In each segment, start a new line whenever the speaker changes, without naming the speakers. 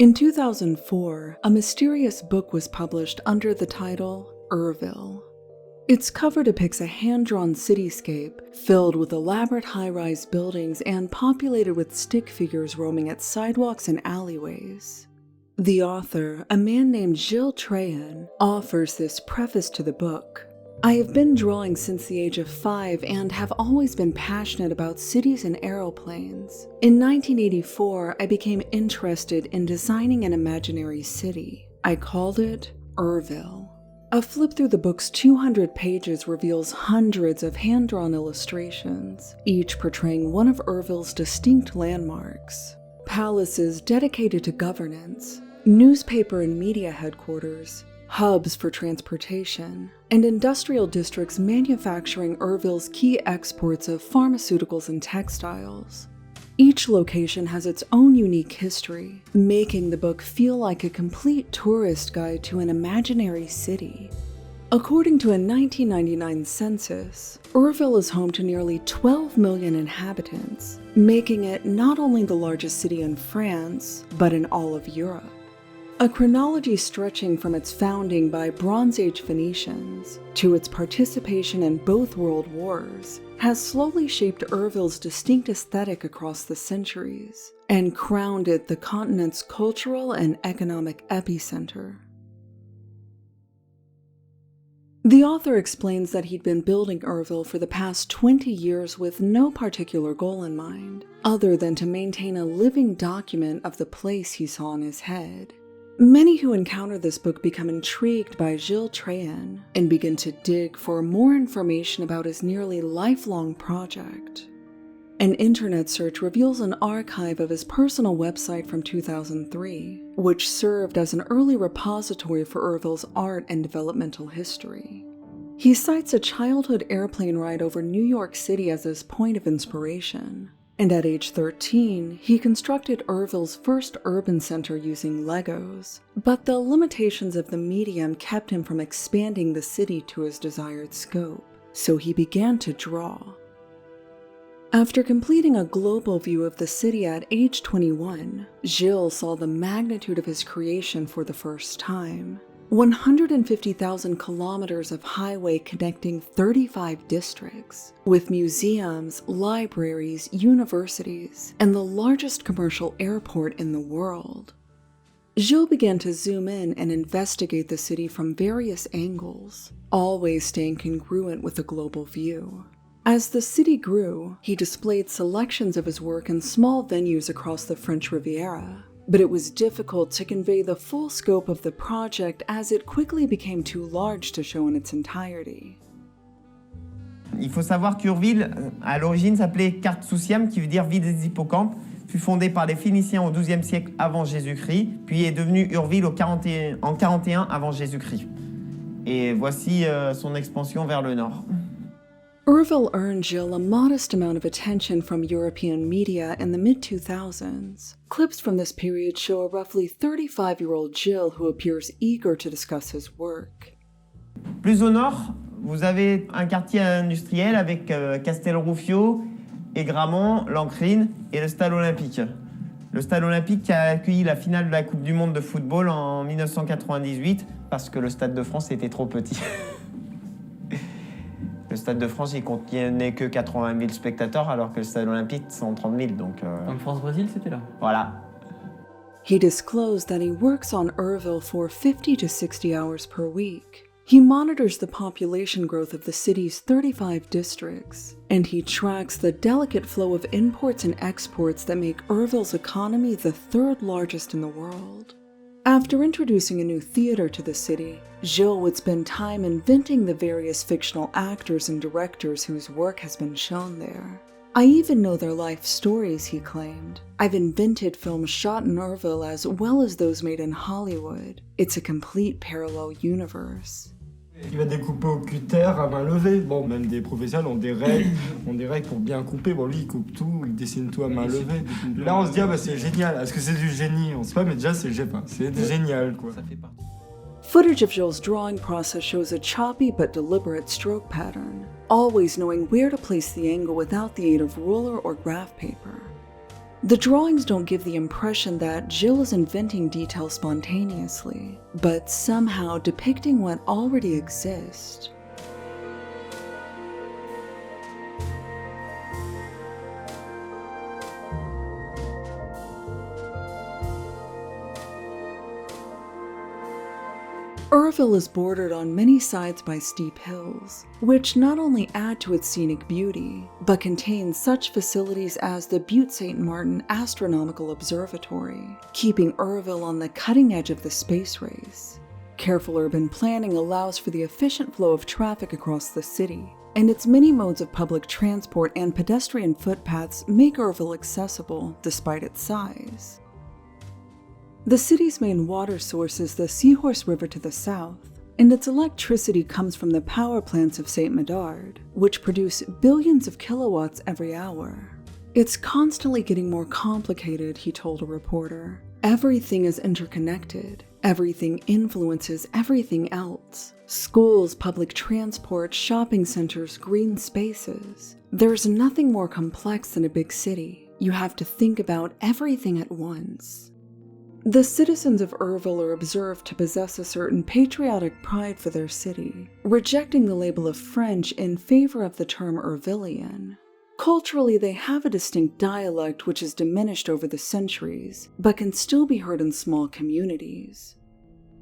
In 2004, a mysterious book was published under the title Urville. Its cover depicts a hand-drawn cityscape filled with elaborate high-rise buildings and populated with stick figures roaming at sidewalks and alleyways. The author, a man named Gilles Tréhin, offers this preface to the book. I have been drawing since the age of 5 and have always been passionate about cities and aeroplanes. In 1984, I became interested in designing an imaginary city. I called it Urville. A flip through the book's 200 pages reveals hundreds of hand-drawn illustrations, each portraying one of Urville's distinct landmarks. Palaces dedicated to governance, newspaper and media headquarters, hubs for transportation, and industrial districts manufacturing Urville's key exports of pharmaceuticals and textiles. Each location has its own unique history, making the book feel like a complete tourist guide to an imaginary city. According to a 1999 census, Urville is home to nearly 12 million inhabitants, making it not only the largest city in France, but in all of Europe. A chronology stretching from its founding by Bronze Age Phoenicians to its participation in both World Wars has slowly shaped Urville's distinct aesthetic across the centuries and crowned it the continent's cultural and economic epicenter. The author explains that he'd been building Urville for the past 20 years with no particular goal in mind, other than to maintain a living document of the place he saw in his head. Many who encounter this book become intrigued by Gilles Tréhin and begin to dig for more information about his nearly lifelong project. An internet search reveals an archive of his personal website from 2003, which served as an early repository for Urville's art and developmental history. He cites a childhood airplane ride over New York City as his point of inspiration, and at age 13, he constructed Urville's first urban center using Legos, but the limitations of the medium kept him from expanding the city to his desired scope, so he began to draw. After completing a global view of the city at age 21, Gilles saw the magnitude of his creation for the first time. 150,000 kilometers of highway connecting 35 districts, with museums, libraries, universities, and the largest commercial airport in the world. Gilles began to zoom in and investigate the city from various angles, always staying congruent with the global view. As the city grew, he displayed selections of his work in small venues across the French Riviera, but it was difficult to convey the full scope of the project as it quickly became too large to show in its entirety.
Il faut savoir qu'Urville, à l'origine, s'appelait Carthusiam, qui veut dire ville des hippocampes, fut fondée par les Phéniciens au XIIe siècle avant Jésus-Christ, puis est devenue Urville en 41 avant Jésus-Christ. Et voici son expansion vers le nord.
Urville earned Gilles a modest amount of attention from European media in the mid-2000s. Clips from this period show a roughly 35-year-old Gilles who appears eager to discuss his work.
Plus au nord, vous avez un quartier industriel avec Castelrufio, Aigramont, Lancrine et le stade olympique. Le stade olympique qui a accueilli la finale de la Coupe du Monde de football en 1998 parce que le stade de France était trop petit. Le Stade de France, il contenait que 80 000 spectateurs, alors que le Stade olympique, 130 000, donc...
Comme France-Brésil, c'était là.
Voilà.
He disclosed that he works on Urville for 50 to 60 hours per week. He monitors the population growth of the city's 35 districts, and he tracks the delicate flow of imports and exports that make Urville's economy the third largest in the world. After introducing a new theater to the city, Gilles would spend time inventing the various fictional actors and directors whose work has been shown there. I even know their life stories, he claimed. I've invented films shot in Urville as well as those made in Hollywood. It's a complete parallel universe.
Il va découper au cutter à main levée. Bon, même des professionnels ont des règles pour bien couper. Bon, lui, il coupe tout, il dessine tout à main levée. Là, on se dit, ah bah c'est génial. Est-ce que c'est du génie? On sait pas, mais déjà, c'est génial, quoi.
Footage of Gilles' drawing process shows a choppy but deliberate stroke pattern, always knowing where to place the angle without the aid of ruler or graph paper. The drawings don't give the impression that Gilles is inventing details spontaneously, but somehow depicting what already exists. Urville is bordered on many sides by steep hills, which not only add to its scenic beauty, but contain such facilities as the Butte St. Martin Astronomical Observatory, keeping Urville on the cutting edge of the space race. Careful urban planning allows for the efficient flow of traffic across the city, and its many modes of public transport and pedestrian footpaths make Urville accessible despite its size. The city's main water source is the Seahorse River to the south, and its electricity comes from the power plants of St. Medard, which produce billions of kilowatts every hour. It's constantly getting more complicated, he told a reporter. Everything is interconnected. Everything influences everything else. Schools, public transport, shopping centers, green spaces. There's nothing more complex than a big city. You have to think about everything at once. The citizens of Urville are observed to possess a certain patriotic pride for their city, rejecting the label of French in favor of the term Urvillian. Culturally, they have a distinct dialect which has diminished over the centuries, but can still be heard in small communities.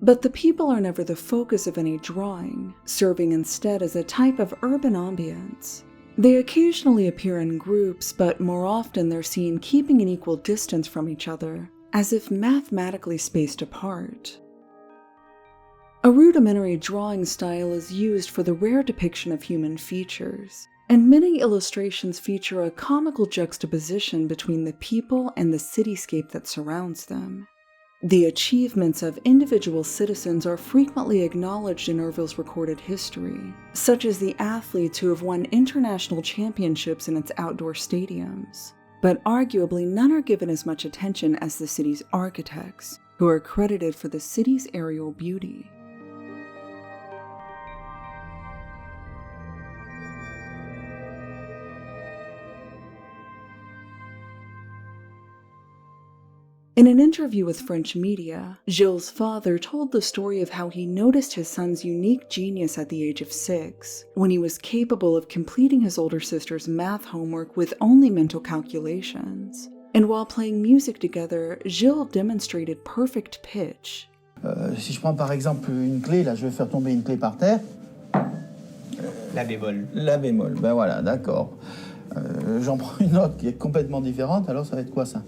But the people are never the focus of any drawing, serving instead as a type of urban ambience. They occasionally appear in groups, but more often they're seen keeping an equal distance from each other, as if mathematically spaced apart. A rudimentary drawing style is used for the rare depiction of human features, and many illustrations feature a comical juxtaposition between the people and the cityscape that surrounds them. The achievements of individual citizens are frequently acknowledged in Urville's recorded history, such as the athletes who have won international championships in its outdoor stadiums. But arguably none are given as much attention as the city's architects, who are credited for the city's aerial beauty. In an interview with French media, Gilles' father told the story of how he noticed his son's unique genius at the age of 6, when he was capable of completing his older sister's math homework with only mental calculations. And while playing music together, Gilles demonstrated perfect pitch.
Si je prends par exemple une clé, là je vais faire tomber une clé par terre.
La bémol.
La bémol, ben voilà, d'accord. J'en prends une autre qui est complètement différente, alors ça va être quoi ça?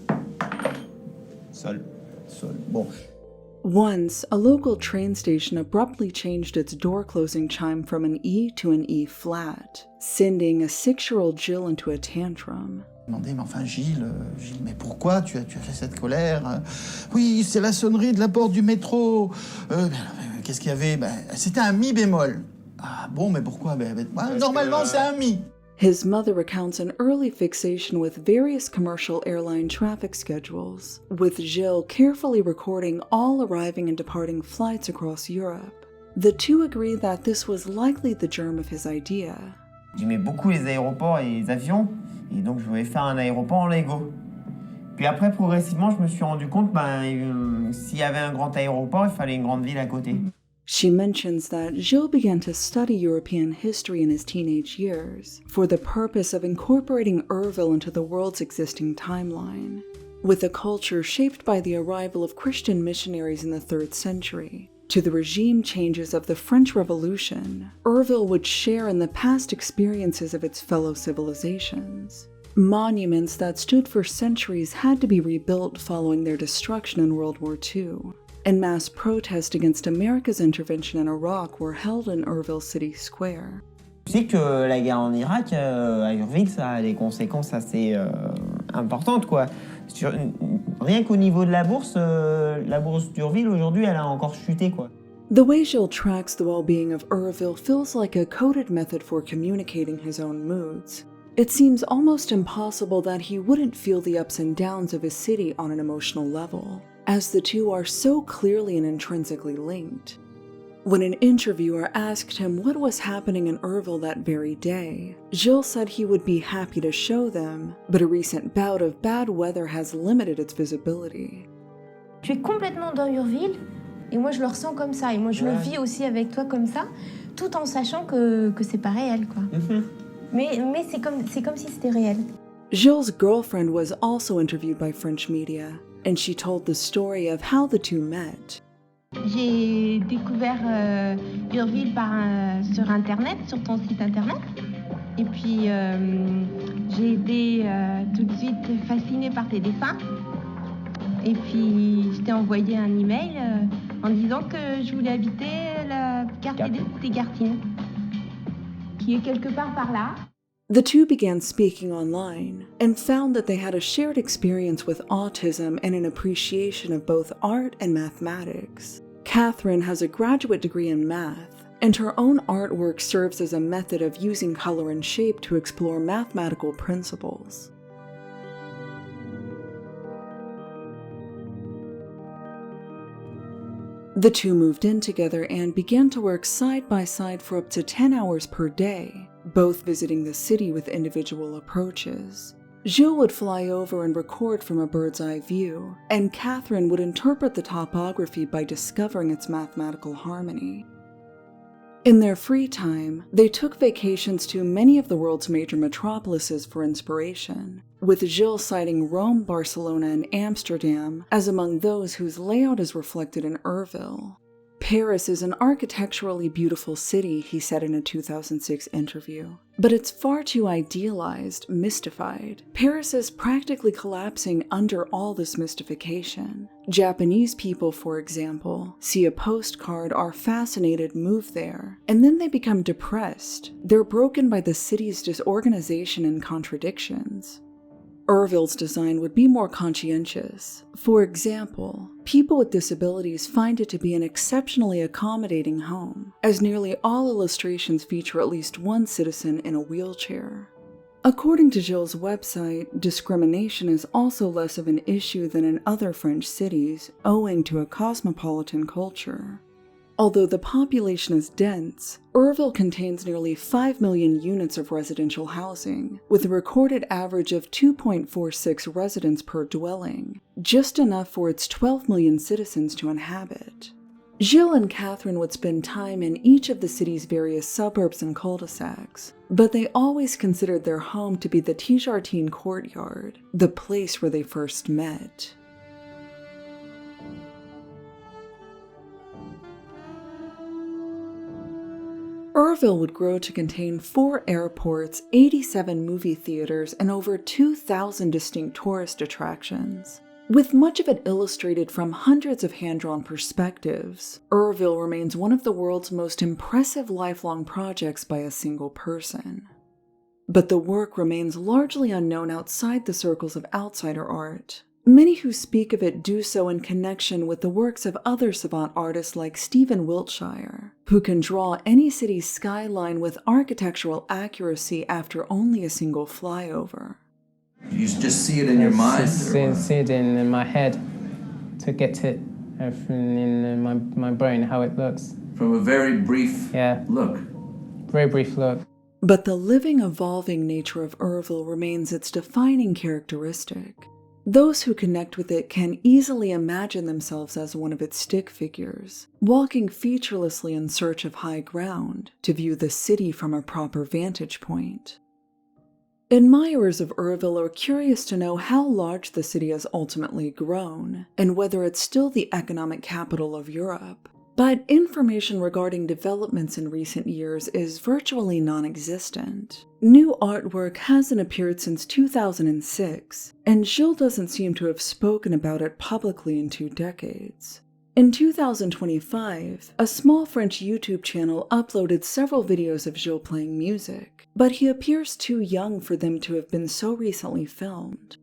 Sol.
Sol, bon.
Once, a local train station abruptly changed its door-closing chime from an E to an E flat, sending a 6-year-old Gilles into a tantrum.
Demandé, mais enfin Gilles, mais pourquoi tu as fait cette colère? Oui, c'est la sonnerie de la porte du métro. Qu'est-ce qu'il y avait? C'était un mi bémol. Ah bon, mais pourquoi? Normalement, c'est un mi.
His mother recounts an early fixation with various commercial airline traffic schedules, with Gilles carefully recording all arriving and departing flights across Europe. The two agree that this was likely the germ of his idea.
J'aimais beaucoup les aéroports et les avions, et donc je voulais faire un aéroport en Lego. Puis après, progressivement, je me suis rendu compte, s'il y avait un grand aéroport, il fallait une grande ville à côté.
She mentions that Gilles began to study European history in his teenage years for the purpose of incorporating Urville into the world's existing timeline. With a culture shaped by the arrival of Christian missionaries in the 3rd century, to the regime changes of the French Revolution, Urville would share in the past experiences of its fellow civilizations. Monuments that stood for centuries had to be rebuilt following their destruction in World War II. And mass protests against America's intervention in Iraq were held in Urville City Square.
Je sais que la guerre en Irak, à Urville, ça a des conséquences assez importantes, quoi. Rien qu'au niveau de la bourse d'Urville, aujourd'hui, elle a encore chuté, quoi.
The way Gilles tracks the well-being of Urville feels like a coded method for communicating his own moods. It seems almost impossible that he wouldn't feel the ups and downs of his city on an emotional level, as the two are so clearly and intrinsically linked. When an interviewer asked him what was happening in Urville that very day, Gilles said he would be happy to show them, but a recent bout of bad weather has limited its visibility.
Tu es complètement dans Urville, et moi je le ressens comme ça, et moi je le vis aussi avec toi comme ça, tout en sachant que c'est pas réel, quoi. Mais c'est comme si c'était réel.
Gilles' girlfriend was also interviewed by French media, and she told the story of how the two met.
J'ai découvert Urville sur Internet, sur ton site Internet. Et puis, j'ai été tout de suite fascinée par tes dessins. Et puis, je t'ai envoyé un email en disant que je voulais habiter le quartier des Gartines, qui est quelque part par là.
The two began speaking online and found that they had a shared experience with autism and an appreciation of both art and mathematics. Catherine has a graduate degree in math, and her own artwork serves as a method of using color and shape to explore mathematical principles. The two moved in together and began to work side by side for up to 10 hours per day, both visiting the city with individual approaches. Gilles would fly over and record from a bird's eye view, and Catherine would interpret the topography by discovering its mathematical harmony. In their free time, they took vacations to many of the world's major metropolises for inspiration, with Gilles citing Rome, Barcelona, and Amsterdam as among those whose layout is reflected in Urville. Paris is an architecturally beautiful city, he said in a 2006 interview, but it's far too idealized, mystified. Paris is practically collapsing under all this mystification. Japanese people, for example, see a postcard, are fascinated, move there, and then they become depressed. They're broken by the city's disorganization and contradictions. Urville's design would be more conscientious. For example, people with disabilities find it to be an exceptionally accommodating home, as nearly all illustrations feature at least one citizen in a wheelchair. According to Gilles' website, discrimination is also less of an issue than in other French cities, owing to a cosmopolitan culture. Although the population is dense, Urville contains nearly 5 million units of residential housing, with a recorded average of 2.46 residents per dwelling, just enough for its 12 million citizens to inhabit. Gilles and Catherine would spend time in each of the city's various suburbs and cul-de-sacs, but they always considered their home to be the Tijartine courtyard, the place where they first met. Urville would grow to contain 4 airports, 87 movie theaters, and over 2,000 distinct tourist attractions. With much of it illustrated from hundreds of hand-drawn perspectives, Urville remains one of the world's most impressive lifelong projects by a single person. But the work remains largely unknown outside the circles of outsider art. Many who speak of it do so in connection with the works of other savant artists like Stephen Wiltshire, who can draw any city's skyline with architectural accuracy after only a single flyover.
You just see it in your mind?
See it in my head to get it in my brain, how it looks.
From a very brief look.
Very brief look.
But the living, evolving nature of Urville remains its defining characteristic. Those who connect with it can easily imagine themselves as one of its stick figures, walking featurelessly in search of high ground to view the city from a proper vantage point. Admirers of Urville are curious to know how large the city has ultimately grown, and whether it's still the economic capital of Europe. But information regarding developments in recent years is virtually non-existent. New artwork hasn't appeared since 2006, and Gilles doesn't seem to have spoken about it publicly in 2 decades. In 2025, a small French YouTube channel uploaded several videos of Gilles playing music, but he appears too young for them to have been so recently filmed.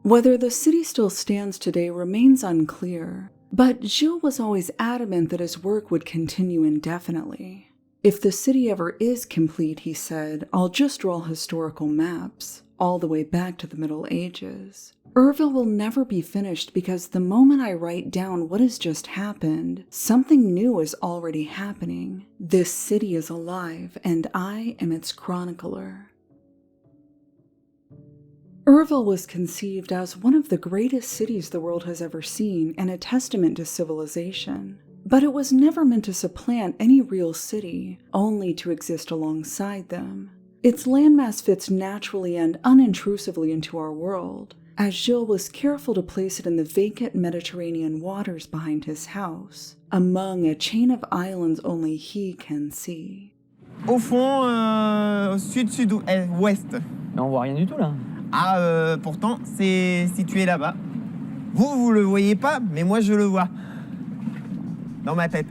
Whether the city still stands today remains unclear, but Gilles was always adamant that his work would continue indefinitely. If the city ever is complete, he said, I'll just draw historical maps, all the way back to the Middle Ages. Urville will never be finished because the moment I write down what has just happened, something new is already happening. This city is alive, and I am its chronicler. Urville was conceived as one of the greatest cities the world has ever seen and a testament to civilization. But it was never meant to supplant any real city, only to exist alongside them. Its landmass fits naturally and unintrusively into our world, as Gilles was careful to place it in the vacant Mediterranean waters behind his house, among a chain of islands only he can see.
Au fond, sud-sud-ouest.
Mais on voit rien du tout là.
Ah, pourtant, c'est situé là-bas. Vous le voyez pas, mais moi je le vois. Dans ma tête.